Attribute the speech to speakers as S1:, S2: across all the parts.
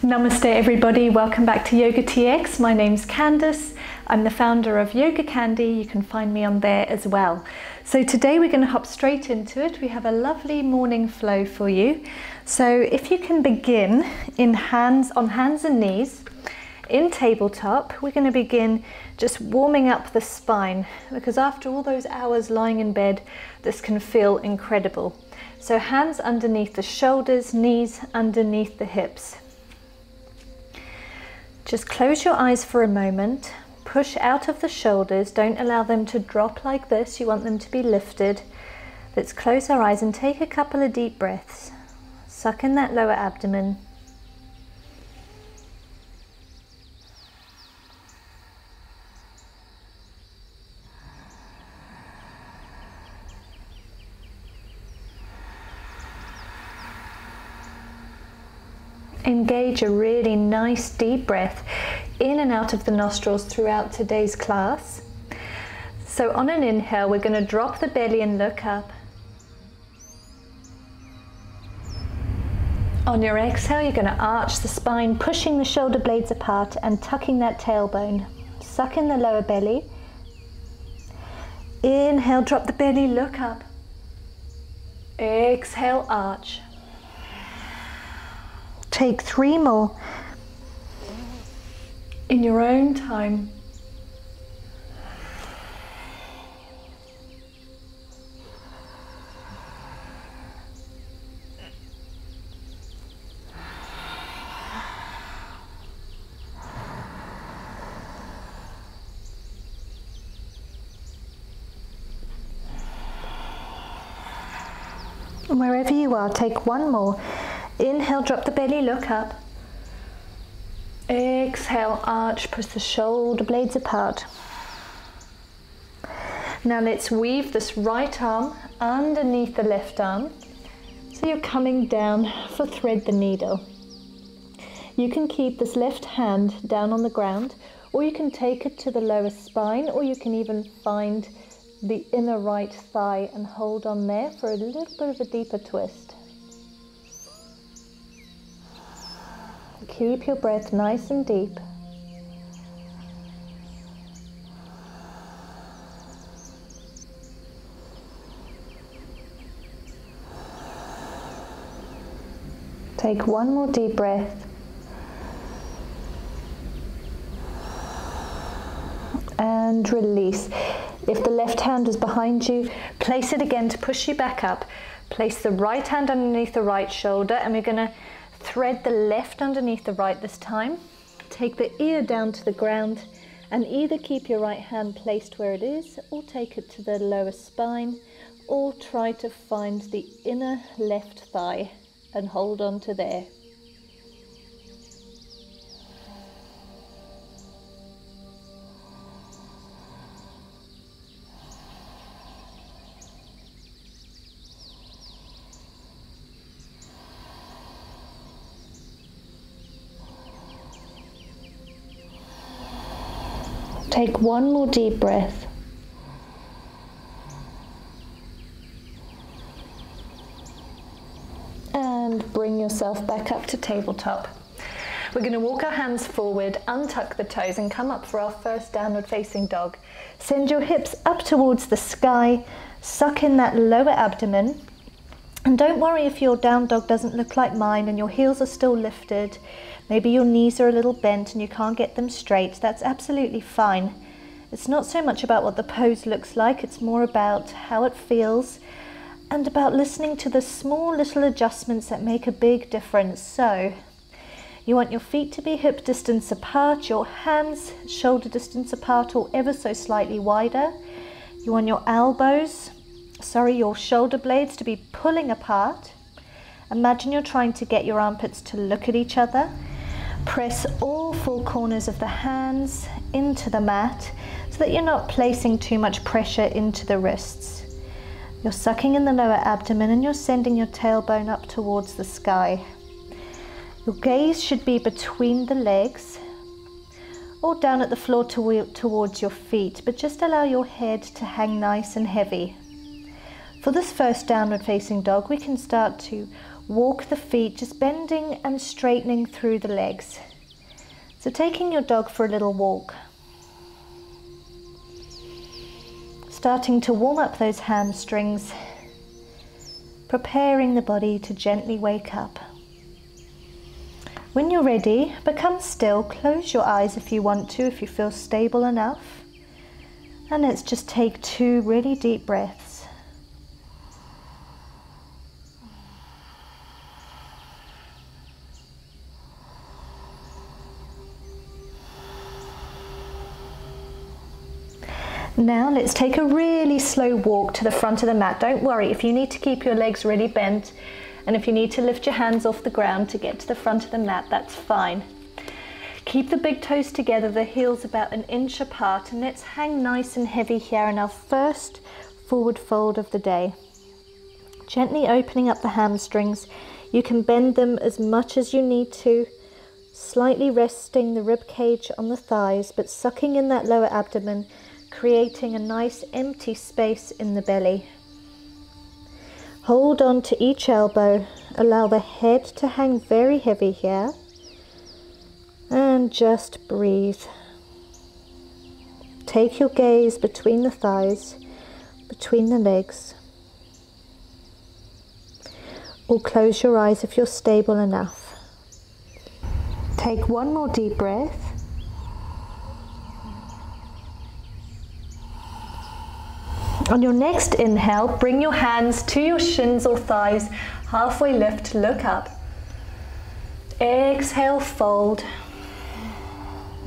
S1: Namaste everybody, welcome back to YOGATX. My name's Candace. I'm the founder of YogaCandi. You can find me on there as well. So today we're going to hop straight into it. We have a lovely morning flow for you. So if you can begin on hands and knees, in tabletop, we're going to begin just warming up the spine, because after all those hours lying in bed, this can feel incredible. So hands underneath the shoulders, knees underneath the hips. Just close your eyes for a moment, push out of the shoulders, don't allow them to drop like this, you want them to be lifted. Let's close our eyes and take a couple of deep breaths. Suck in that lower abdomen. Engage a really nice deep breath in and out of the nostrils throughout today's class. So on an inhale, we're going to drop the belly and look up. On your exhale, you're going to arch the spine, pushing the shoulder blades apart and tucking that tailbone. Suck in the lower belly. Inhale, drop the belly, look up. Exhale, arch. Take 3 more in your own time. And wherever you are, take 1 more. Inhale, drop the belly, look up. Exhale, arch, push the shoulder blades apart. Now let's weave this right arm underneath the left arm. So you're coming down for thread the needle. You can keep this left hand down on the ground, or you can take it to the lower spine, or you can even find the inner right thigh and hold on there for a little bit of a deeper twist. Keep your breath nice and deep. Take 1 more deep breath. And release. If the left hand is behind you, place it again to push you back up. Place the right hand underneath the right shoulder, and we're going to thread the left underneath the right this time. Take the ear down to the ground and either keep your right hand placed where it is, or take it to the lower spine, or try to find the inner left thigh and hold on to there. Take 1 more deep breath. And bring yourself back up to tabletop. We're going to walk our hands forward, untuck the toes and come up for our first downward facing dog. Send your hips up towards the sky, suck in that lower abdomen. And don't worry if your down dog doesn't look like mine and your heels are still lifted. Maybe your knees are a little bent and you can't get them straight. That's absolutely fine. It's not so much about what the pose looks like, it's more about how it feels and about listening to the small little adjustments that make a big difference. So you want your feet to be hip distance apart, your hands shoulder distance apart or ever so slightly wider. You want your your shoulder blades to be pulling apart. Imagine you're trying to get your armpits to look at each other. Press all 4 corners of the hands into the mat so that you're not placing too much pressure into the wrists. You're sucking in the lower abdomen and you're sending your tailbone up towards the sky. Your gaze should be between the legs or down at the floor towards your feet, but just allow your head to hang nice and heavy. For this first downward facing dog, we can start to walk the feet, just bending and straightening through the legs. So taking your dog for a little walk. Starting to warm up those hamstrings, preparing the body to gently wake up. When you're ready, become still, close your eyes if you want to, if you feel stable enough. And let's just take 2 really deep breaths. Now let's take a really slow walk to the front of the mat. Don't worry if you need to keep your legs really bent, and if you need to lift your hands off the ground to get to the front of the mat, that's fine. Keep the big toes together, the heels about 1 inch apart, and let's hang nice and heavy here in our first forward fold of the day. Gently opening up the hamstrings. You can bend them as much as you need to, slightly resting the rib cage on the thighs, but sucking in that lower abdomen, creating a nice empty space in the belly. Hold on to each elbow, allow the head to hang very heavy here, and just breathe. Take your gaze between the thighs, between the legs, or close your eyes if you're stable enough. Take 1 more deep breath. On your next inhale, bring your hands to your shins or thighs, halfway lift, look up. Exhale, fold.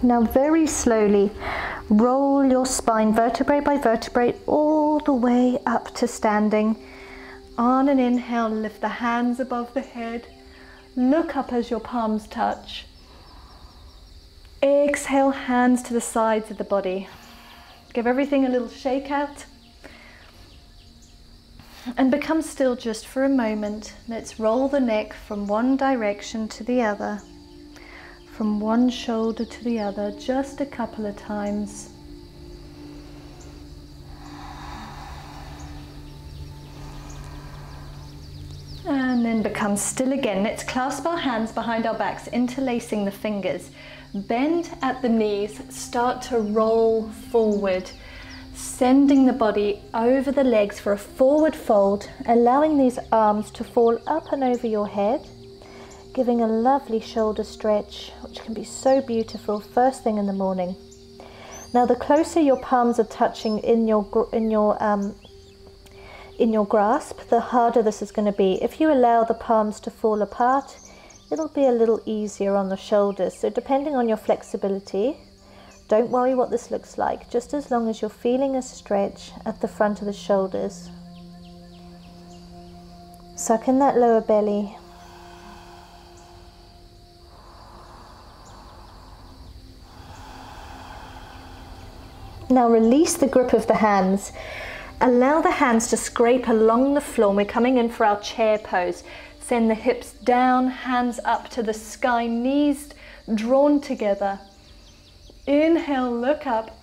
S1: Now very slowly, roll your spine vertebrae by vertebrae all the way up to standing. On an inhale, lift the hands above the head, look up as your palms touch. Exhale, hands to the sides of the body. Give everything a little shake out. And become still just for a moment. Let's roll the neck from one direction to the other, from one shoulder to the other, just a couple of times. And then become still again. Let's clasp our hands behind our backs, interlacing the fingers. Bend at the knees, start to roll forward, sending the body over the legs for a forward fold, allowing these arms to fall up and over your head, giving a lovely shoulder stretch, which can be so beautiful first thing in the morning. Now the closer your palms are touching in your grasp, the harder this is going to be. If you allow the palms to fall apart, it'll be a little easier on the shoulders. So depending on your flexibility, don't worry what this looks like, just as long as you're feeling a stretch at the front of the shoulders. Suck in that lower belly. Now release the grip of the hands. Allow the hands to scrape along the floor. We're coming in for our chair pose. Send the hips down, hands up to the sky, knees drawn together. Inhale, look up.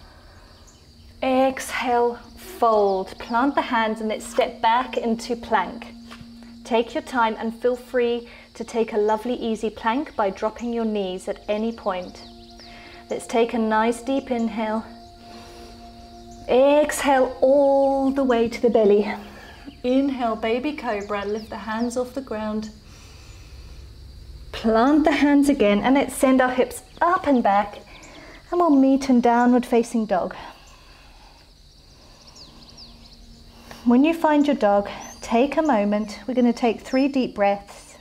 S1: Exhale, fold. Plant the hands and let's step back into plank. Take your time and feel free to take a lovely easy plank by dropping your knees at any point. Let's take a nice deep inhale. Exhale all the way to the belly. Inhale, baby cobra, lift the hands off the ground. Plant the hands again and let's send our hips up and back. And we'll meet in downward facing dog. When you find your dog, take a moment. We're going to take 3 deep breaths.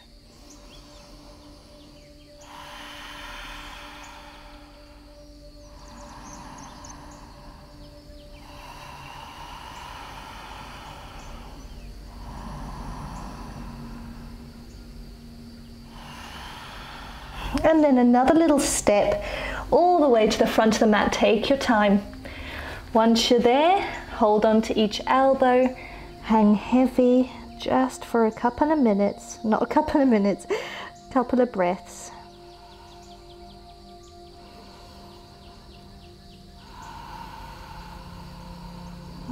S1: And then another little step all the way to the front of the mat. Take your time. Once you're there, hold on to each elbow, hang heavy just for a couple of minutes, not a couple of minutes, a couple of breaths.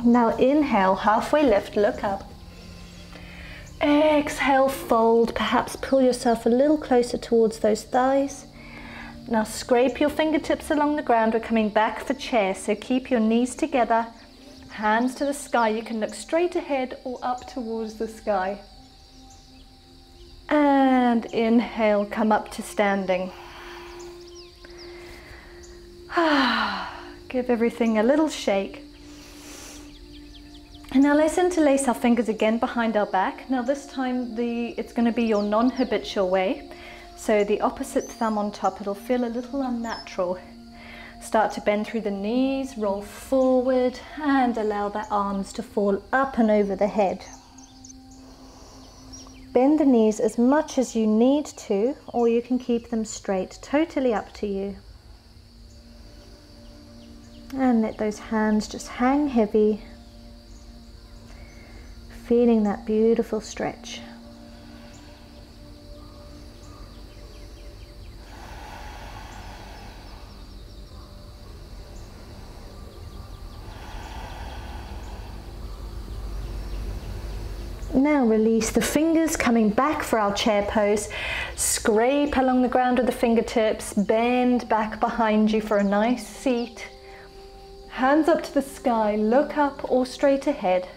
S1: Now inhale, halfway lift, look up. Exhale, fold, perhaps pull yourself a little closer towards those thighs. Now scrape your fingertips along the ground. We're coming back for chair, so keep your knees together, hands to the sky. You can look straight ahead or up towards the sky. And inhale, come up to standing. Give everything a little shake. And now let's interlace our fingers again behind our back. Now this time it's going to be your non-habitual way. So the opposite thumb on top, it'll feel a little unnatural. Start to bend through the knees, roll forward, and allow the arms to fall up and over the head. Bend the knees as much as you need to, or you can keep them straight, totally up to you. And let those hands just hang heavy, feeling that beautiful stretch. Now release the fingers, coming back for our chair pose. Scrape along the ground with the fingertips, bend back behind you for a nice seat. Hands up to the sky, look up or straight ahead.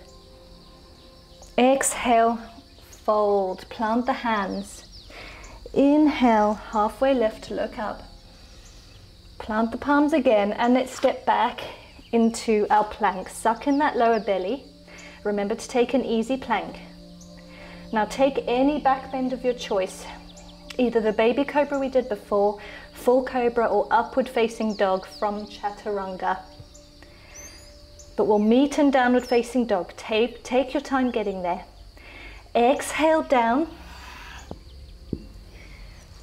S1: Exhale, fold, plant the hands. Inhale, halfway lift, look up. Plant the palms again, and let's step back into our plank. Suck in that lower belly. Remember to take an easy plank. Now take any back bend of your choice, either the baby cobra we did before, full cobra, or upward facing dog from chaturanga. But we'll meet in downward facing dog. Take your time getting there. Exhale down.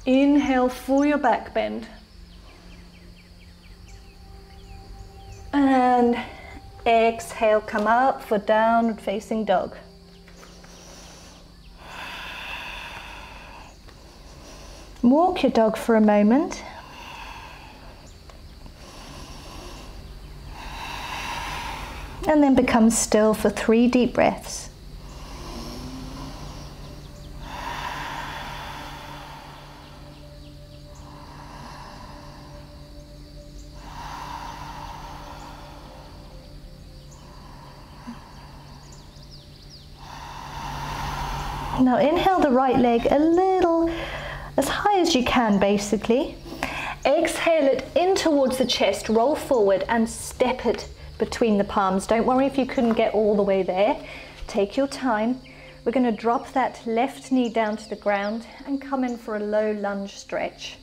S1: Inhale for your back bend. And exhale, come up for downward facing dog. Walk your dog for a moment. And then become still for 3 deep breaths. Now inhale the right leg a little, as high as you can basically. Exhale it in towards the chest, roll forward and step it between the palms. Don't worry if you couldn't get all the way there. Take your time. We're going to drop that left knee down to the ground and come in for a low lunge stretch.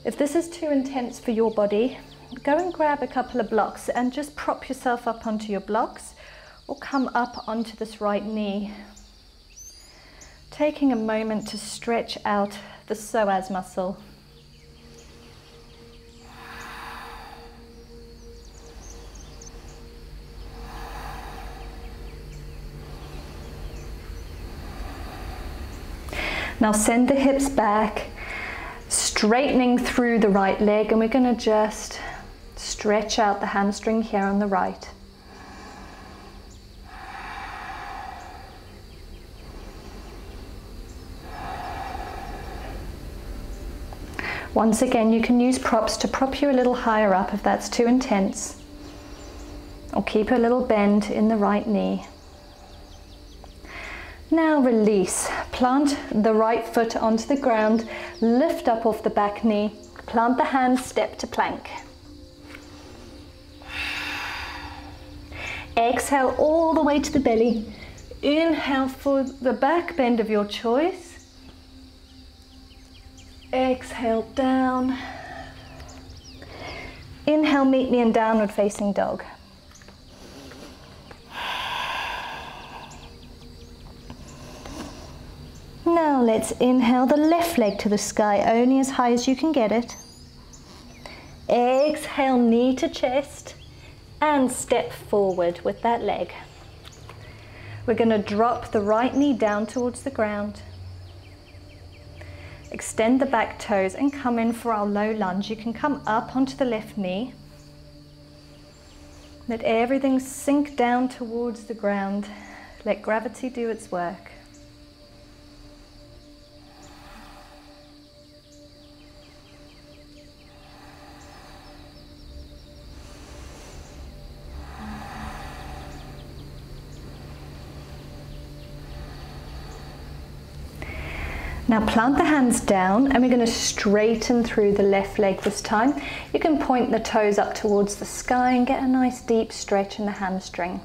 S1: If this is too intense for your body, go and grab a couple of blocks and just prop yourself up onto your blocks or come up onto this right knee. Taking a moment to stretch out the psoas muscle. Now send the hips back, straightening through the right leg, and we're going to just stretch out the hamstring here on the right. Once again, you can use props to prop you a little higher up if that's too intense, or keep a little bend in the right knee. Now release, plant the right foot onto the ground, lift up off the back knee, plant the hands, step to plank. Exhale all the way to the belly. Inhale for the back bend of your choice. Exhale down. Inhale, meet me in downward facing dog. Now let's inhale the left leg to the sky, only as high as you can get it. Exhale, knee to chest, and step forward with that leg. We're going to drop the right knee down towards the ground. Extend the back toes and come in for our low lunge. You can come up onto the left knee. Let everything sink down towards the ground. Let gravity do its work. Now plant the hands down and we're going to straighten through the left leg this time. You can point the toes up towards the sky and get a nice deep stretch in the hamstring.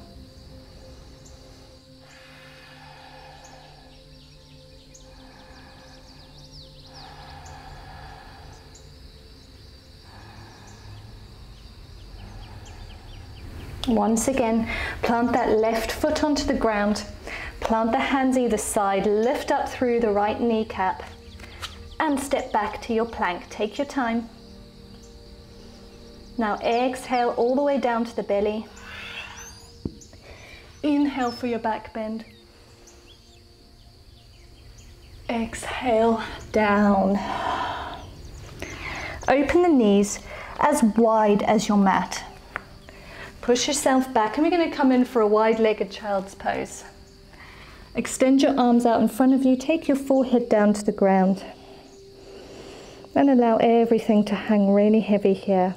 S1: Once again, plant that left foot onto the ground, plant the hands either side, lift up through the right kneecap and step back to your plank. Take your time. Now exhale all the way down to the belly. Inhale for your back bend. Exhale down. Open the knees as wide as your mat. Push yourself back and we're going to come in for a wide-legged child's pose. Extend your arms out in front of you, take your forehead down to the ground and allow everything to hang really heavy here.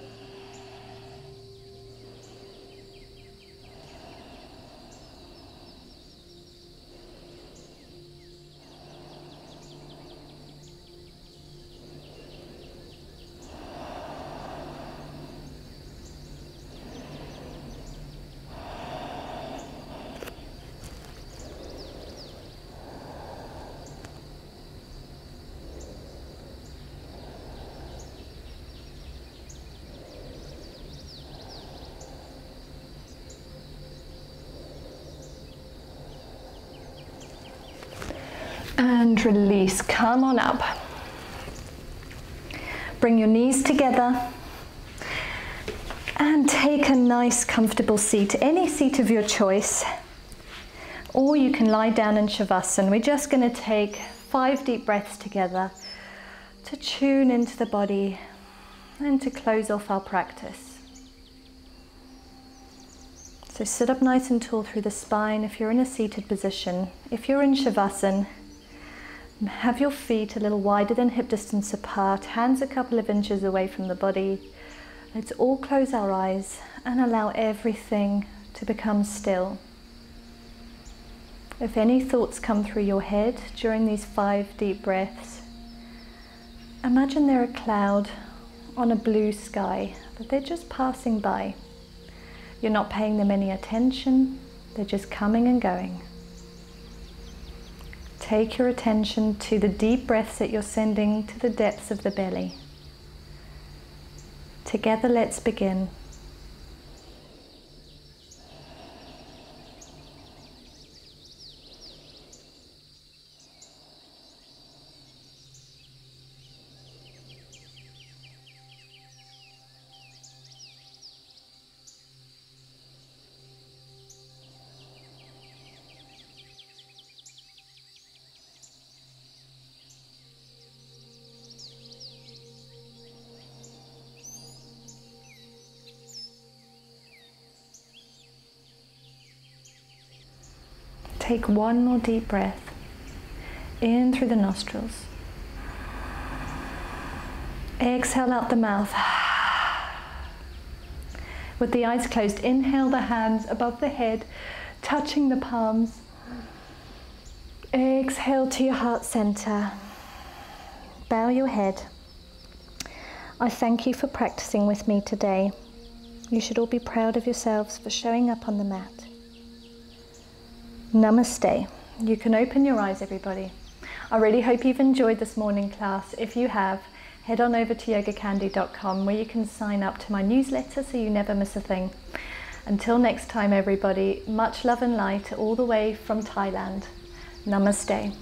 S1: And release, come on up. Bring your knees together and take a nice comfortable seat, any seat of your choice, or you can lie down in Shavasana. We're just going to take 5 deep breaths together to tune into the body and to close off our practice. So sit up nice and tall through the spine if you're in a seated position. If you're in Shavasana, have your feet a little wider than hip distance apart, hands a couple of inches away from the body. Let's all close our eyes and allow everything to become still. If any thoughts come through your head during these 5 deep breaths, imagine they're a cloud on a blue sky, but they're just passing by. You're not paying them any attention, they're just coming and going. Take your attention to the deep breaths that you're sending to the depths of the belly. Together, let's begin. Take one more deep breath in through the nostrils. Exhale out the mouth. With the eyes closed, inhale the hands above the head, touching the palms. Exhale to your heart center. Bow your head. I thank you for practicing with me today. You should all be proud of yourselves for showing up on the mat. Namaste. You can open your eyes, everybody. I really hope you've enjoyed this morning class. If you have, head on over to YogaCandi.com where you can sign up to my newsletter so you never miss a thing. Until next time, everybody, much love and light all the way from Thailand. Namaste.